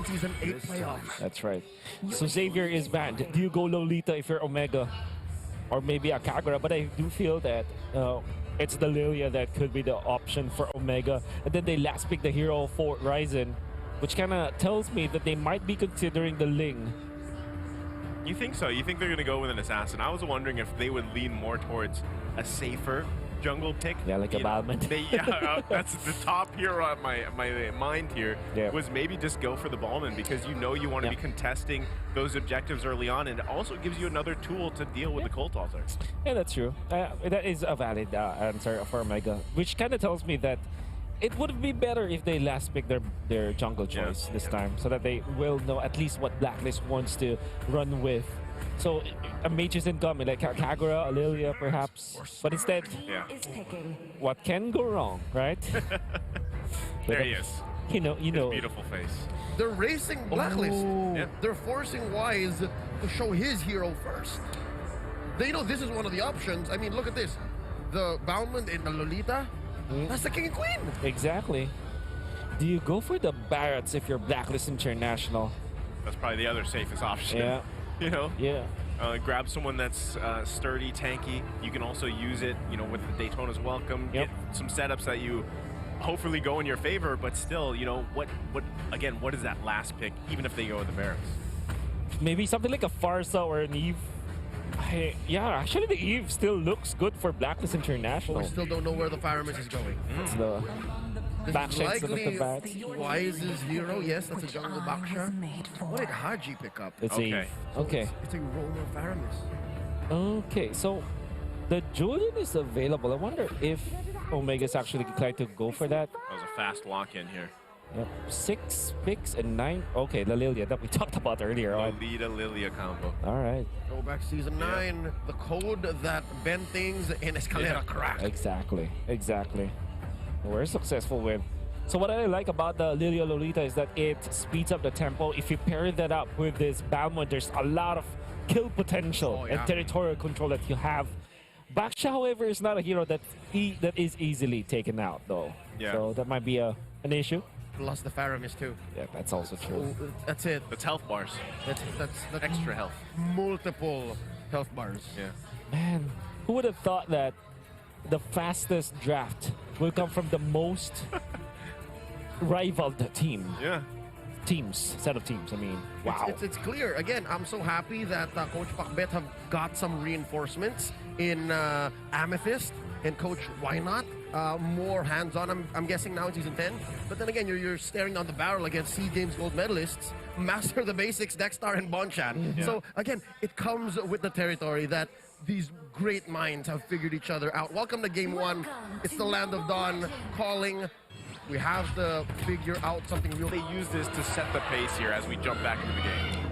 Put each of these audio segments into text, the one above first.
Season 8 playoffs. That's right. So Xavier is banned. Do you go Lolita if you're Omega? Or maybe a Kagura? But I do feel that it's the Lilia that could be the option for Omega. And then they last pick the hero for Ryzen, which kind of tells me that they might be considering the Ling. You think so? You think they're going to go with an assassin? I was wondering if they would lean more towards a safer jungle pick. Yeah, like a Balmond. That's the top hero on my mind here. Yeah. Was maybe just go for the Balmond because you know you want to be contesting those objectives early on, and it also gives you another tool to deal with the Cult Altar. Yeah, that's true. That is a valid answer for Omega, which kind of tells me that it would be better if they last pick their jungle choice this time, so that they will know at least what Blacklist wants to run with. So a mage isn't coming, like Kagura, Lilia perhaps, but instead, what can go wrong, right? There he is. You know. Beautiful face. They're racing Blacklist. Yeah. They're forcing Wise to show his hero first. They know this is one of the options. I mean, look at this. The Balmond and the Lolita, that's the King and Queen. Exactly. Do you go for the Barretts if you're Blacklist International? That's probably the other safest option. Yeah. You know? Yeah. Grab someone that's sturdy, tanky. You can also use it, you know, with the Daytona's Welcome. Yep. Get some setups that you hopefully go in your favor, but still, you know, what is that last pick, even if they go with the Barretts? Maybe something like a Farsa or an Eve. Yeah, actually the Eve still looks good for Blacklist International. We still don't know where the Faramis is going. It's the backshots of the bats. Wise's hero, yes, that's a jungle backsha. What did Haji pick up? It's Eve. Okay. It's a roamer Faramis. Okay, so the Julian is available. I wonder if Omega's actually trying to go for that. That was a fast lock-in here. Yep. 6 picks and 9. Okay, the Lilia that we talked about earlier on. Lolita Lilia combo. All right. Go back season 9, the code that bent things in Escalera cracked. Exactly. We're successful with. So what I like about the Lilia Lolita is that it speeds up the tempo. If you pair that up with this Balmond, there's a lot of kill potential and territorial control that you have. Baksha, however, is not a hero that is easily taken out, though. Yeah. So that might be an issue. Plus the Faramis too. Yeah, that's also true. That's it. That's health bars. That's Extra health. Multiple health bars. Yeah. Man, who would have thought that the fastest draft will come from the most rivaled team? Yeah. Set of teams. I mean, wow. It's clear. Again, I'm so happy that Coach Pakbet have got some reinforcements in Amethyst and Coach Why Not. More hands-on, I'm guessing now in Season 10. But then again, you're staring down the barrel against SEA Games gold medalists, Master of the Basics, Dexter, and Bonchan. Yeah. So again, it comes with the territory that these great minds have figured each other out. Welcome to Game 1. It's the Land of Dawn calling. We have to figure out something real. They use this to set the pace here as we jump back into the game.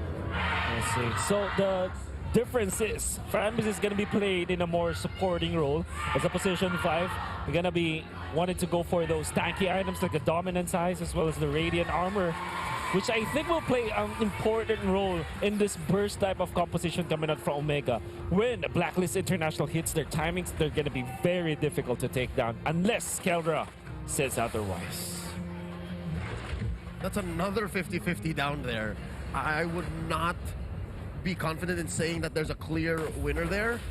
Let's see. So the difference is Faramis is going to be played in a more supporting role as a position 5. We're going to be wanting to go for those tanky items like the Dominance Eyes as well as the Radiant Armor, which I think will play an important role in this burst type of composition coming out from Omega. When Blacklist International hits their timings, they're going to be very difficult to take down unless Keldra says otherwise. That's another 50-50 down there. I would not be confident in saying that there's a clear winner there,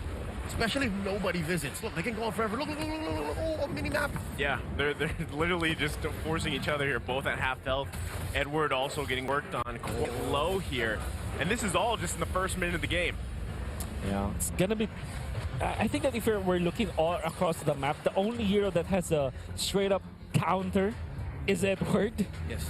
especially if nobody visits. Look, they can go on forever. Look, oh, mini-map. Yeah, they're literally just forcing each other here, both at half health. Edward also getting worked on quite low here. And this is all just in the first minute of the game. Yeah, it's going to be... I think that if we're looking all across the map, the only hero that has a straight-up counter is Edward. Yes.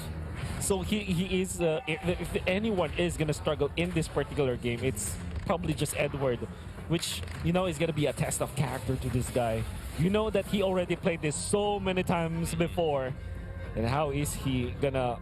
So he is, if anyone is going to struggle in this particular game, it's probably just Edward, which, you know, is going to be a test of character to this guy. You know that he already played this so many times before, and how is he going to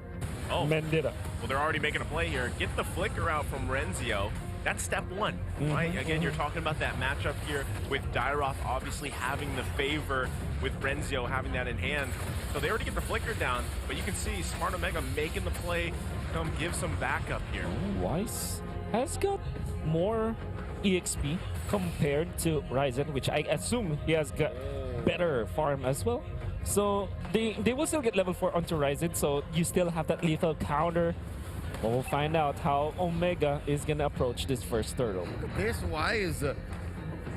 mend it up? Well, they're already making a play here. Get the flicker out from Renzio. That's step 1, right? Again, you're talking about that matchup here with Dyroth obviously having the favor with Renzio having that in hand. So they already get the flicker down, but you can see Smart Omega making the play, come give some backup here. Weiss has got more EXP compared to Ryzen, which I assume he has got better farm as well. So they will still get level 4 onto Ryzen, so you still have that lethal counter. But we'll find out how Omega is gonna approach this first turtle. This Wise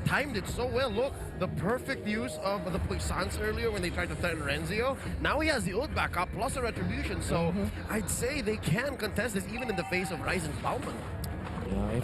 timed it so well. Look, the perfect use of the Puissance earlier when they tried to threaten Renzio. Now he has the ult back up plus a retribution, so I'd say they can contest this even in the face of Ryzen's Bauman. Yeah,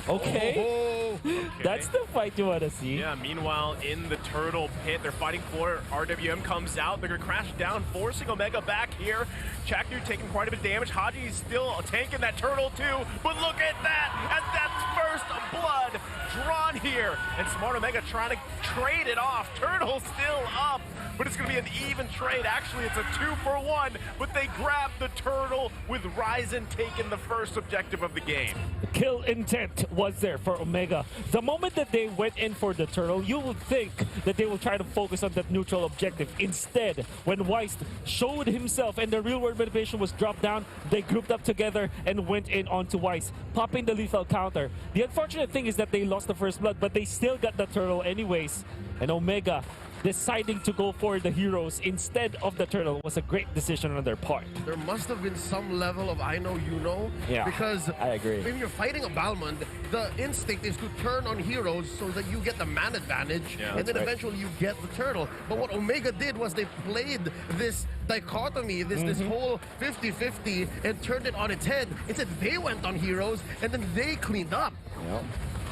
okay. That's the fight you want to see. Yeah, meanwhile, in the turtle pit, they're fighting for it. RWM comes out. They're going to crash down, forcing Omega back here. Chaknu taking quite a bit of damage. Haji's still tanking that turtle too. But look at that! And that's first blood drawn here. And Smart Omega trying to trade it off. Turtle still up. But it's going to be an even trade. Actually, it's a 2-for-1. But they grab the turtle with Ryzen taking the first objective of the game. Kill intent was there for Omega. The moment that they went in for the turtle, you would think that they will try to focus on that neutral objective. Instead, when Weiss showed himself and the real world manipulation was dropped down, they grouped up together and went in onto Weiss, popping the lethal counter. The unfortunate thing is that they lost the first blood, but they still got the turtle anyways. And Omega deciding to go for the heroes instead of the turtle was a great decision on their part. There must have been some level of I know you know. Yeah, because I agree. when you're fighting a Balmond, the instinct is to turn on heroes so that you get the man advantage, and then eventually you get the turtle. But what Omega did was they played this dichotomy, this whole 50-50, and turned it on its head. Instead, they went on heroes, and then they cleaned up. Yep.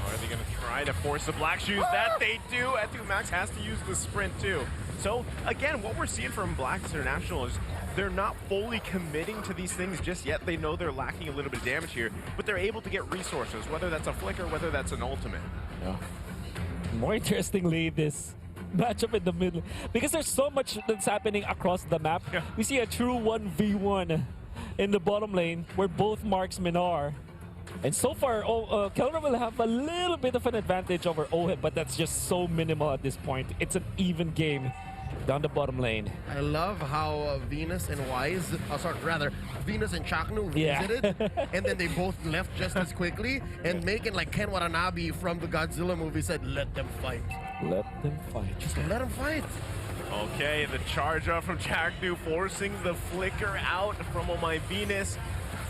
Are they going to try to force the Black Shoes? That they do. Etu Max has to use the sprint too. So again, what we're seeing from BLACKLIST International is they're not fully committing to these things just yet. They know they're lacking a little bit of damage here, but they're able to get resources, whether that's a flicker, whether that's an ultimate. Yeah. More interestingly, this matchup in the middle, because there's so much that's happening across the map. Yeah. We see a true 1v1 in the bottom lane where both marksmen are. And so far, Kelra will have a little bit of an advantage over Oheb, but that's just so minimal at this point. It's an even game down the bottom lane. I love how Venus and Wise, Venus and Chaknu visited, and then they both left just as quickly, and making like Ken Watanabe from the Godzilla movie said, let them fight. Let them fight. Just let them fight. Okay, the charge up from Chaknu, forcing the flicker out from Oh My Venus.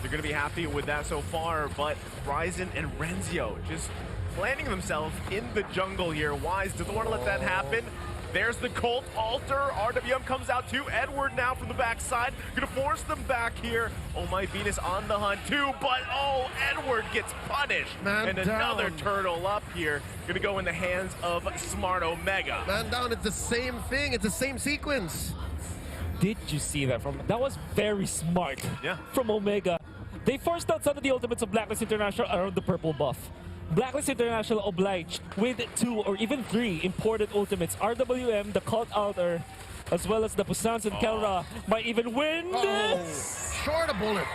They're going to be happy with that so far, but Ryzen and Renzio just planting themselves in the jungle here. Wise doesn't want to let that happen. There's the Cult Altar. RWM comes out to Edward now from the backside. Going to force them back here. Oh My Venus on the hunt too, but Edward gets punished. Man and another down. turtle up here. Going to go in the hands of Smart Omega. Man down, it's the same thing. It's the same sequence. Did you see that? That was very smart from Omega. They forced out some of the ultimates of BLACKLIST International around the purple buff. BLACKLIST International obliged with 2 or even 3 imported ultimates. RWM, the Cult Altar, as well as the Puissance and Kelra might even win this. Short a bullet.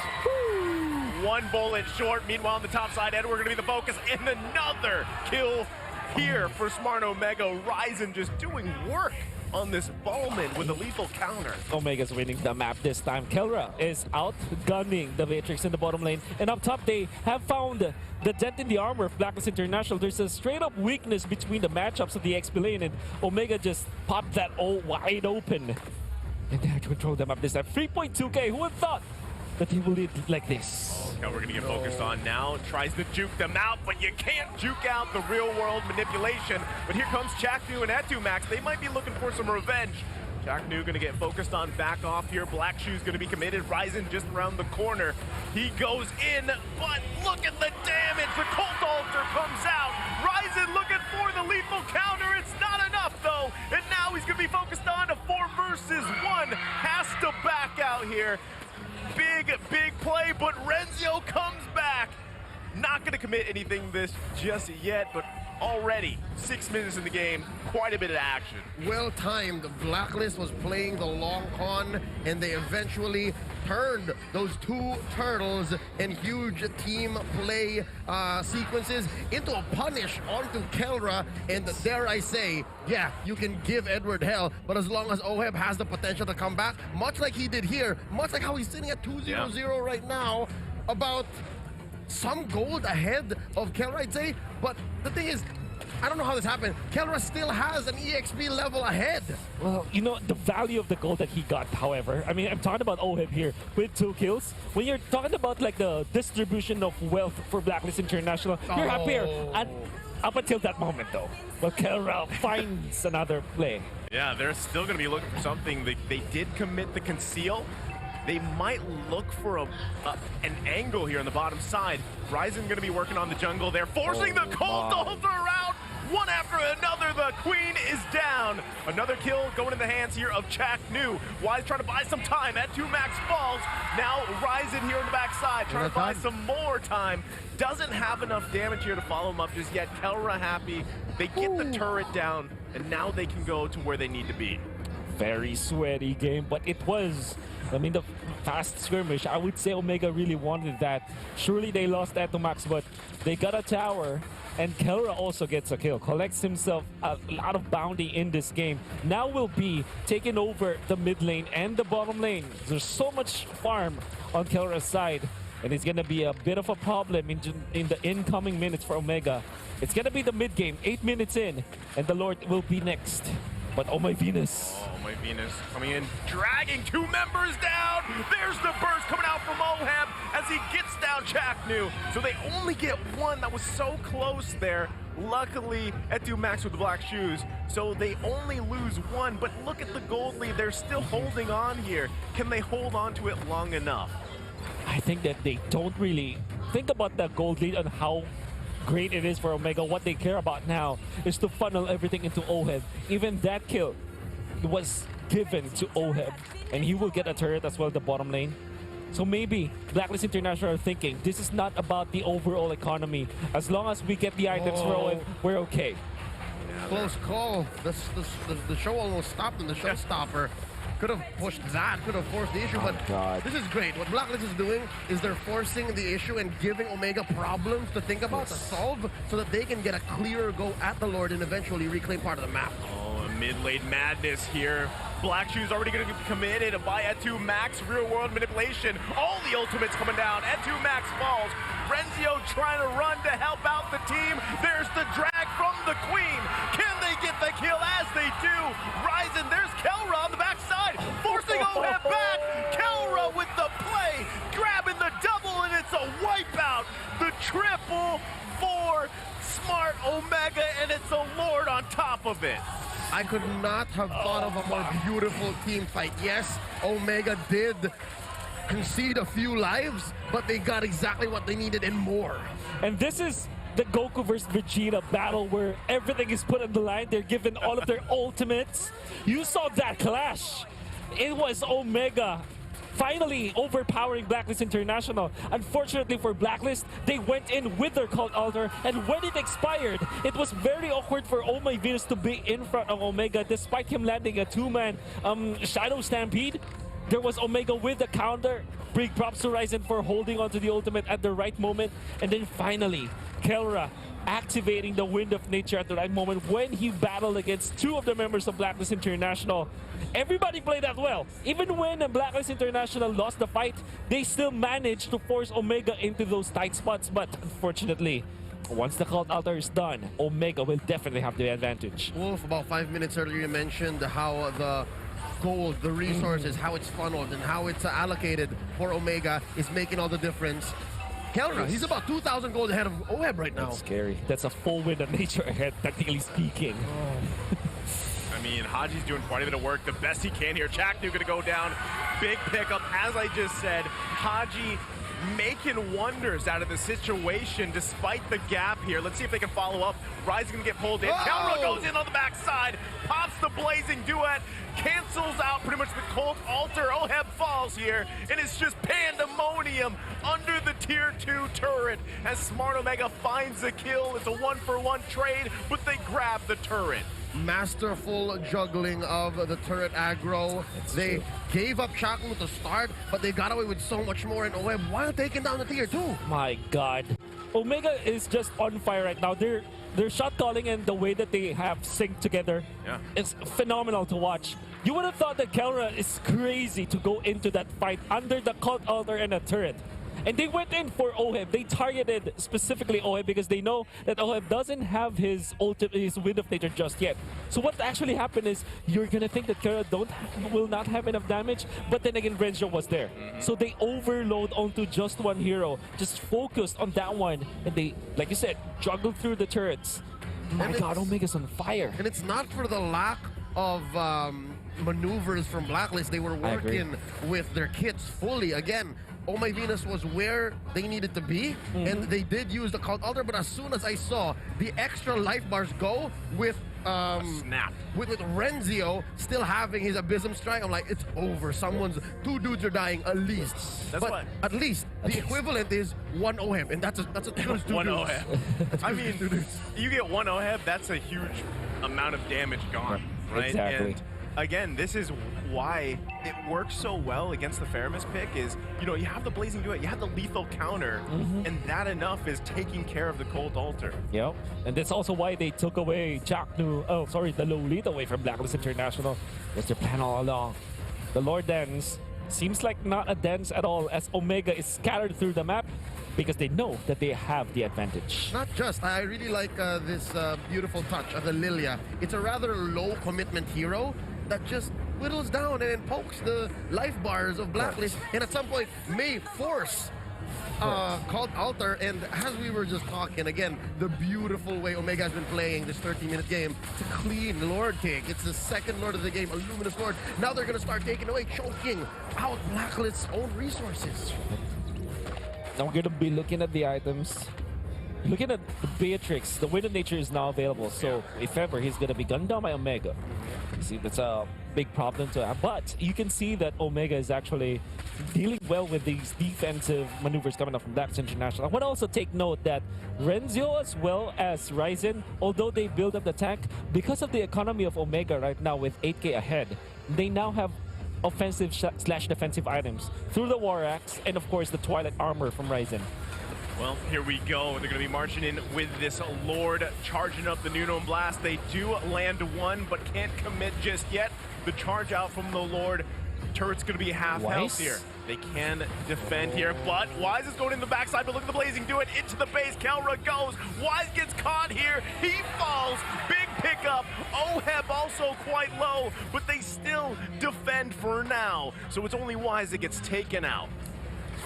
One bullet short. Meanwhile, on the top side, Edward going to be the focus. And another kill here for Smart Omega. Ryzen just doing work on this Bowman with a lethal counter. Omega's winning the map this time. Kelra is outgunning the Matrix in the bottom lane. And up top, they have found the dent in the armor of BLACKLIST International. There's a straight-up weakness between the matchups of the XP lane, and Omega just popped that wide open. And they had to control the map this time. 3.2k, who would have thought that he will lead like this? Okay, we're going to get focused on now. Tries to juke them out, but you can't juke out the real-world manipulation. But here comes Chaknu and Etu Max. They might be looking for some revenge. Chaknu going to get focused on back off here. Black Shoes going to be committed. Ryzen just around the corner. He goes in, but look at the damage. The Cult Altar comes out. Ryzen looking for the lethal counter. It's not enough, though. And now he's going to be focused on a 4 versus 1. Has to back out here. Big play, but Renzio comes back. Not going to commit anything this just yet, but already 6 minutes in the game, quite a bit of action. Well timed. BLACKLIST was playing the long con, and they eventually turned those 2 turtles and huge team play sequences into a punish onto Kelra. And dare I say, yeah, you can give Edward hell, but as long as Oheb has the potential to come back, much like he did here, much like how he's sitting at 2-0-0 right now, about some gold ahead of Kelra, I'd say. But the thing is, I don't know how this happened. Kelra still has an EXP level ahead. Well, you know, the value of the gold that he got, however, I mean, I'm talking about OHIB here with 2 kills. When you're talking about like the distribution of wealth for Blacklist International, you're happier. And up until that moment, though. But Kelra finds another play. Yeah, they're still going to be looking for something. They did commit the conceal. They might look for an angle here on the bottom side. Ryzen going to be working on the jungle there, forcing the Cold Altar around. One after another, the Queen is down. Another kill going in the hands here of Chak Nu. Wise trying to buy some time at 2 max falls. Now Ryzen here on the backside, trying to buy some more time. Doesn't have enough damage here to follow him up just yet. Kelra happy. They get the turret down, and now they can go to where they need to be. Very sweaty game, but it was, I mean, the fast skirmish. I would say Omega really wanted that. Surely they lost that to Max, but they got a tower, and Kelra also gets a kill, collects himself a lot of bounty in this game. Now will be taking over the mid lane and the bottom lane. There's so much farm on Kelra's side, and it's gonna be a bit of a problem in the incoming minutes for Omega. It's gonna be the mid game, 8 minutes in, and the Lord will be next. But oh my Venus. Oh my Venus coming in, dragging 2 members down. There's the burst coming out from OHIB as he gets down Chak Nu. So they only get 1. That was so close there. Luckily, Etu Max with the black shoes. So they only lose 1, but look at the gold lead. They're still holding on here. Can they hold on to it long enough? I think that they don't really think about the gold lead and how great it is for Omega. What they care about now is to funnel everything into OHIB. Even that kill was given to OHIB, and he will get a turret as well, the bottom lane. So maybe Blacklist International are thinking, this is not about the overall economy. As long as we get the items for OHIB, we're okay. Close call. The show almost stopped, and the showstopper could have pushed that, could have forced the issue, but this is great. What Blacklist is doing is they're forcing the issue and giving Omega problems to think about, to solve, so that they can get a clearer go at the Lord and eventually reclaim part of the map. Oh, a mid-lane madness here. Black Shoes already going to be committed by Etu Max, real-world manipulation. All the ultimates coming down. Etu Max falls. Renzio trying to run to help out the team. There's the drag from the Queen. Can they get the kill? As they do. Ryzen, there's Kelra on the backside, forcing OHIB back. Kelra with the play, grabbing the double, and it's a wipeout. The triple for Smart Omega, and it's a Lord on top of it. I could not have thought of a more beautiful team fight. Yes, Omega did concede a few lives, but they got exactly what they needed and more. And this is the Goku versus Vegeta battle where everything is put on the line. They're given all of their ultimates. You saw that clash. It was Omega finally overpowering Blacklist International. Unfortunately for Blacklist, they went in with their Cult Altar, and when it expired, it was very awkward for Oh My Venus to be in front of Omega despite him landing a 2-man Shadow Stampede. There was Omega with the counter. Big props to Ryzen for holding onto the ultimate at the right moment. And then finally, Kelra activating the Wind of Nature at the right moment when he battled against 2 of the members of Blacklist International. Everybody played that well. Even when Blacklist International lost the fight, they still managed to force Omega into those tight spots. But unfortunately, once the Cult Altar is done, Omega will definitely have the advantage. Wolf, about 5 minutes earlier, you mentioned how the gold, the resources, how it's funneled and how it's allocated for Omega is making all the difference. Kelra, he's about 2,000 gold ahead of OHIB right now. That's scary. That's a full Wind of Nature ahead, technically speaking. I mean, Haji's doing quite a bit of work, the best he can here. Chak Nu gonna go down. Big pickup, as I just said. Haji making wonders out of the situation despite the gap here. Let's see if they can follow up. Ryzen gonna get pulled in. Kelra goes in on the backside, pops the blazing duet, cancels out pretty much the Cult Altar. OHIB falls here, and it's just pandemonium under the tier 2 turret as Smart Omega finds the kill. It's a 1-for-1 trade, but they grab the turret. Masterful juggling of the turret aggro. They gave up Chak Nu to start, but they got away with so much more in OHIB while taking down the tier 2. My God. Omega is just on fire right now. Their shot calling and the way that they have synced together, it's phenomenal to watch. You would have thought that Kelra is crazy to go into that fight under the Cult Altar and a turret. And they went in for OHEB. They targeted specifically OHEB because they know that OHEB doesn't have his Wind of Nature just yet. So what actually happened is you're going to think that Kara will not have enough damage, but then again, Renzo was there. So they overload onto just one hero, just focused on that one. And they, like you said, juggled through the turrets. My God, Omega's on fire. And it's not for the lack of maneuvers from Blacklist. They were working with their kits fully. Again, Oh My Venus was where they needed to be, and they did use the Cult Altar, but as soon as I saw the extra life bars go with snap. With Renzio still having his Abysm Strike, I'm like, it's over. Two dudes are dying at least. At least the equivalent is one OHEB, and that's two one dudes. OHEB. I mean, you get one OHEB, that's a huge amount of damage gone, right? Exactly. And again, this is why it works so well against the Faramis pick is, you know, you have the Blazing Duet, you have the lethal counter, and that enough is taking care of the Cold Altar. Yep, and that's also why they took away the Lolita away from Blacklist International. That's their plan all along. The Lord Dance seems like not a dance at all as Omega is scattered through the map because they know that they have the advantage. Not just, I really like this beautiful touch of the Lilia. It's a rather low commitment hero that just whittles down and then pokes the life bars of Blacklist, and at some point may force Cult Altar. And as we were just talking, again, the beautiful way Omega has been playing this 30-minute game to clean Lord take. It's the second Lord of the game, a Luminous Lord. Now they're going to start taking away, choking out Blacklist's own resources. Now we're going to be looking at the items. Looking at the Beatrix, the Wind of Nature is now available, so if ever, he's going to be gunned down by Omega. You see, that's a big problem to have. But you can see that Omega is actually dealing well with these defensive maneuvers coming up from Blacklist International. I would also take note that Renzio as well as Ryzen, although they build up the tank, because of the economy of Omega right now with 8k ahead, they now have offensive / defensive items through the War Axe and of course the Twilight Armor from Ryzen. Well, here we go. They're going to be marching in with this Lord, charging up the Nuno Blast. They do land one, but can't commit just yet. The charge out from the Lord. Turret's going to be half health here. They can defend here, but Wise is going in the backside, but look at the Blazing Duet into the base. Kelra goes. Wise gets caught here. He falls. Big pickup. OHEB also quite low, but they still defend for now. So it's only Wise that gets taken out.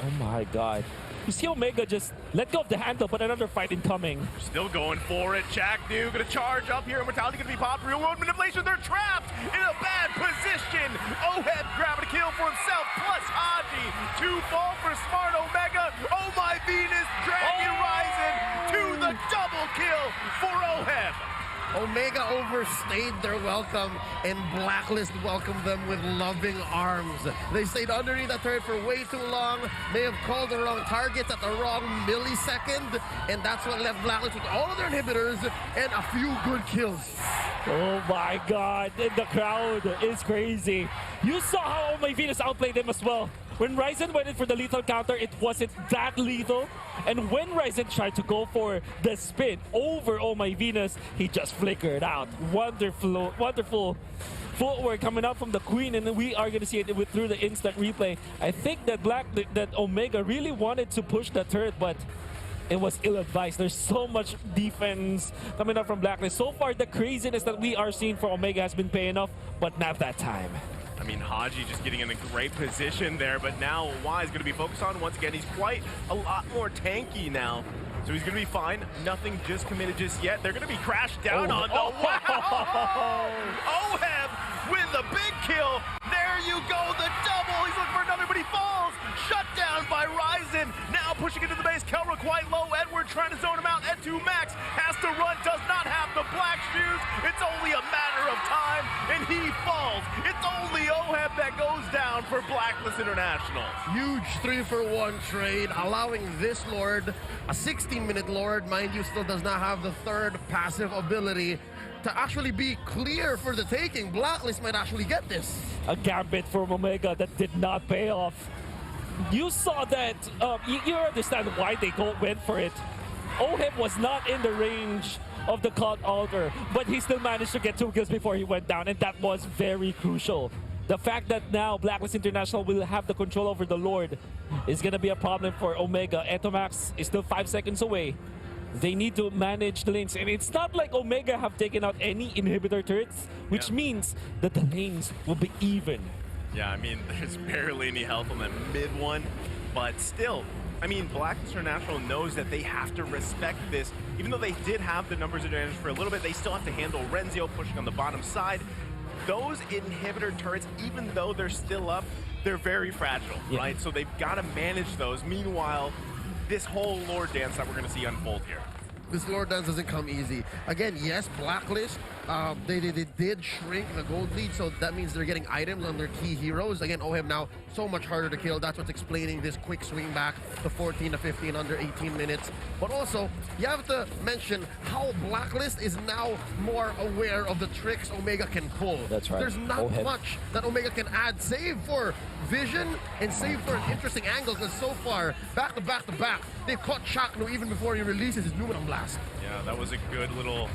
Oh my God. You see Omega just let go of the handle, but another fight incoming. Still going for it. Chakdu gonna charge up here. Mortality gonna be popped. Real world manipulation. They're trapped in a bad position. OHEB grabbing a kill for himself, plus Haji. 2 fall for Smart Omega. Oh My Venus, Dragon Rising to the double kill for OHEB. Omega overstayed their welcome, and Blacklist welcomed them with loving arms. They stayed underneath that turret for way too long, may have called the wrong targets at the wrong millisecond, and that's what left Blacklist with all of their inhibitors and a few good kills. Oh my God, the crowd is crazy. You saw how Oh My Venus outplayed them as well. When Ryzen went in for the lethal counter, it wasn't that lethal. And when Ryzen tried to go for the spin over Oh My Venus, he just flickered out. Wonderful footwork coming out from the Queen, and we are going to see it through the instant replay. I think that Omega really wanted to push the turret, but it was ill-advised. There's so much defense coming up from Blacklist. So far, the craziness that we are seeing for Omega has been paying off, but not that time. I mean, Haji just getting in a great position there, but now Wise going to be focused on. Once again, he's quite a lot more tanky now, so he's going to be fine. Nothing just committed just yet. They're going to be crashed down on the... Wow! OHEB with the big kill. There you go, the double. He's looking for another, but he falls. Shut down by Ryzen. Now pushing into the base. Kelra quite low. Edward trying to zone him out. Ed2 Max has to run. Does not have the black shoes. It's only a matter of time, and he falls. It's only OHEB that goes down for Blacklist International. Huge 3-for-1 trade, allowing this Lord, a 16-minute Lord, mind you, still does not have the third passive ability to actually be clear for the taking. Blacklist might actually get this. A gambit from Omega that did not pay off. You saw that, you understand why they went for it. OHEB was not in the range of the Cult Altar, but he still managed to get 2 kills before he went down, and that was very crucial. The fact that now Blacklist International will have the control over the Lord is going to be a problem for Omega. Etomax is still 5 seconds away. They need to manage the lanes. And it's not like Omega have taken out any inhibitor turrets, which means that the lanes will be even. Yeah, I mean, there's barely any health on that mid one, but still, I mean, Blacklist International knows that they have to respect this. Even though they did have the numbers advantage for a little bit, they still have to handle Renzio pushing on the bottom side. Those inhibitor turrets, even though they're still up, they're very fragile, right? So they've got to manage those. Meanwhile, this whole Lord dance that we're going to see unfold here. This Lord dance doesn't come easy. Again, yes, Blacklist, they did shrink the gold lead, so that means they're getting items on their key heroes. Again, OHEB now so much harder to kill. That's what's explaining this quick swing back to 14 to 15 under 18 minutes. But also, you have to mention how Blacklist is now more aware of the tricks Omega can pull. That's right. There's not much that Omega can add, save for vision and save for an interesting angle, because so far, back to back to back, they've caught Chakno even before he releases his Numenum Blast. Yeah, that was a good little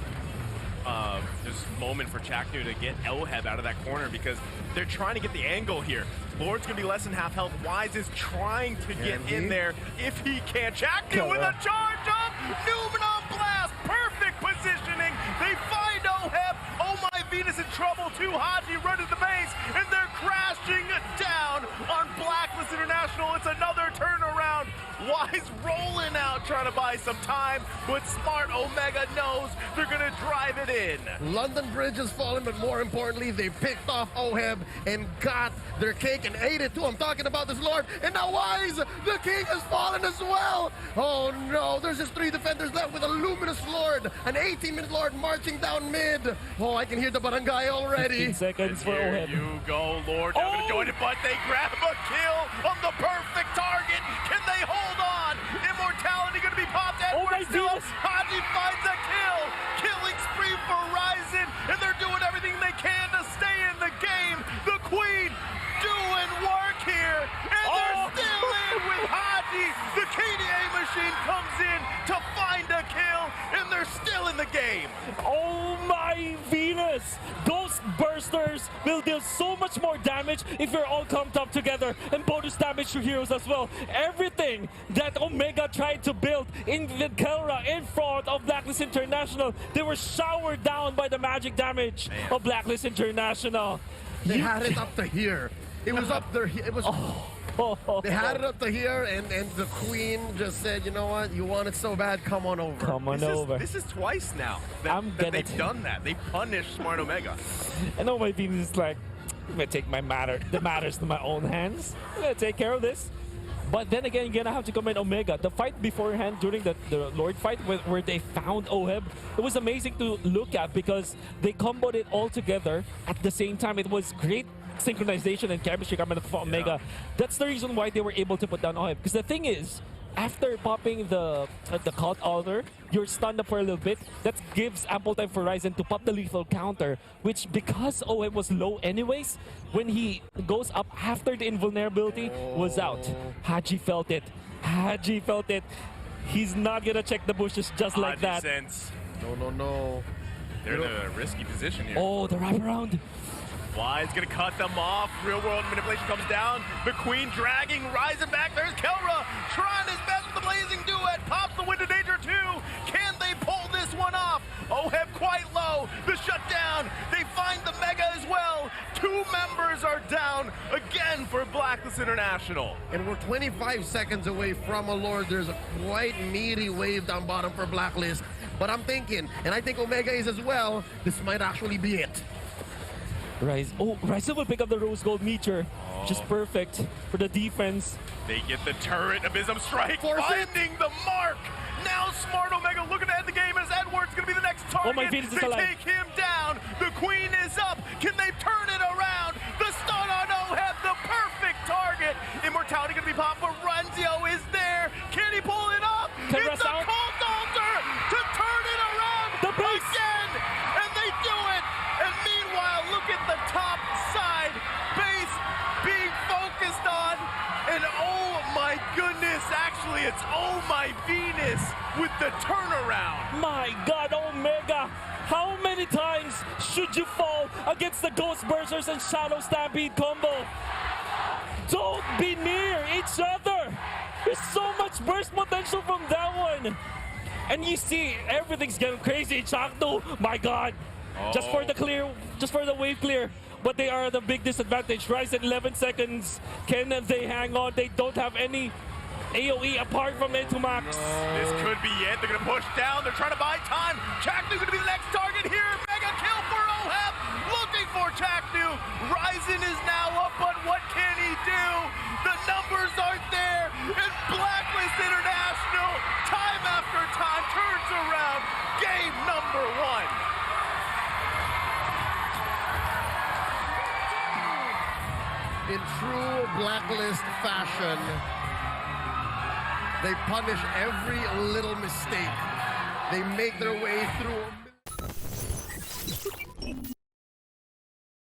just moment for Chaknu to get OHEB out of that corner, because they're trying to get the angle here. Lord's gonna be less than half health. Wise is trying to get in there if he can. Chaknu with a charge up! Numenum Blast! Perfect positioning! They find OHEB! Oh my, Venus in trouble too. Haji running the base, and they're crashing down on Blacklist International. It's another turnaround. Wise rolling out, trying to buy some time, but smart Omega knows they're gonna drive it in. London Bridge has fallen, but more importantly, they picked off OHEB and got their cake and ate it too. I'm talking about this Lord, and now Wise, the king has fallen as well. Oh no, there's just 3 defenders left with a luminous Lord, an 18-minute Lord marching down mid. Oh, I can hear the barangay already. 15 seconds for Here OHEB. you go, Lord. Not gonna join it, but they grab a kill on the perfect target. Can they hold on? Immortality gonna be popped. Edwards still. Haji finds a kill. Killing spree for Ryzen, and they're doing everything they can to stay in the game. The Queen doing work here, and they're still in with Haji. The KDA machine comes in to find a kill, and they're still in the game. Oh my Venus! Those bursters will deal so much more damage if you're all clumped up together, and bonus damage to heroes as well. Everything that Omega tried to build in Kelra in front of Blacklist International, they were showered down by the magic damage of Blacklist International. They had it up to here. It was up there. It was. They had it up to here, and the Queen just said, you know what, you want it so bad, come on over. Come on over. This is twice now that they've done that. They punished Smart Omega. I know my Venus is like, I'm gonna take the matters to my own hands. I'm gonna take care of this. But then again, you're gonna have to commend Omega. The fight beforehand, during the Lord fight, where they found OHEB, it was amazing to look at because they comboed it all together at the same time. It was great synchronization and chemistry coming from Omega. That's the reason why they were able to put down OHEB. Because the thing is, after popping the cult altar, you're stunned up for a little bit. That gives ample time for Ryzen to pop the lethal counter, which because OHEB was low anyways, when he goes up after the invulnerability was out. Haji felt it. Haji felt it. He's not gonna check the bushes just like that. Sense. No. They're in a risky position here. Oh, the wraparound. Wise gonna cut them off. Real world manipulation comes down. The Queen dragging Ryzen back. There's Kelra trying his best with the blazing duet. Pops the window danger too. Can they pull this one off? OHEB quite low. The shutdown. They find the Mega as well. 2 members are down again for Blacklist International. And we're 25 seconds away from a Lord. There's a quite meaty wave down bottom for Blacklist. But I'm thinking, and I think Omega is as well, this might actually be it. Ryzen will pick up the Rose Gold Meteor, which is perfect for the defense. They get the turret, Abysm Strike, Force finding the mark. Now Smart Omega looking to end the game as Edwards gonna be the next target. Oh my Venus is alive. They take him down. The Queen is up. Can they turn it around? The stun on OHEB, the perfect target. Immortality gonna be popped, but Renzio is there. Can he pull it up? Can It's a cult altar to turn it around again, and they do it. And meanwhile, look at the top side, base being focused on, and oh my goodness. Actually, it's Oh My Venus with the turnaround. My God, Omega, how many times should you fall against the Ghost Bursers and Shadow Stampede combo? Don't be near each other. There's so much burst potential from that one. And you see, everything's getting crazy. Chakdu, my God. Just for the clear, just for the wave clear. But they are the big disadvantage. Rise at 11 seconds. Can they hang on? They don't have any AoE apart from it to Max. This could be it. They're going to push down. They're trying to buy time. Chaknu's going to be the next target here. Mega kill for Oheb. Looking for Chaknu. Ryzen is now up, but what can he do? The numbers aren't there. And Blacklist International, time after time, turns around. Game number 1. In true Blacklist fashion, they punish every little mistake. They make their way through